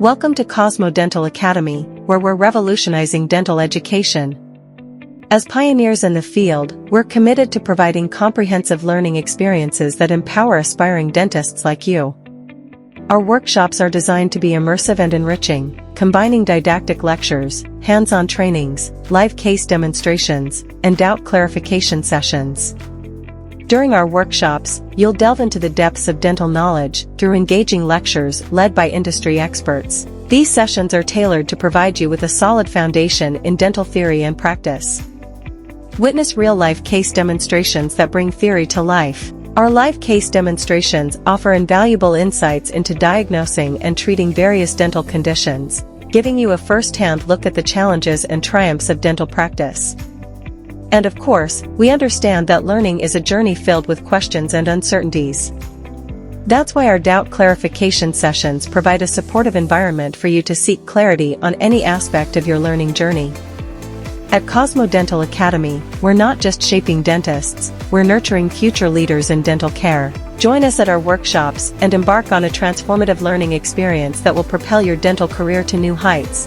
Welcome to Kosmo Dental Academy, where we're revolutionizing dental education. As pioneers in the field, we're committed to providing comprehensive learning experiences that empower aspiring dentists like you. Our workshops are designed to be immersive and enriching, combining didactic lectures, hands-on trainings, live case demonstrations, and doubt clarification sessions. During our workshops, you'll delve into the depths of dental knowledge through engaging lectures led by industry experts. These sessions are tailored to provide you with a solid foundation in dental theory and practice. Witness real-life case demonstrations that bring theory to life. Our live case demonstrations offer invaluable insights into diagnosing and treating various dental conditions, giving you a first-hand look at the challenges and triumphs of dental practice. And of course, we understand that learning is a journey filled with questions and uncertainties. That's why our doubt clarification sessions provide a supportive environment for you to seek clarity on any aspect of your learning journey. At Kosmo Dental Academy, we're not just shaping dentists, we're nurturing future leaders in dental care. Join us at our workshops and embark on a transformative learning experience that will propel your dental career to new heights.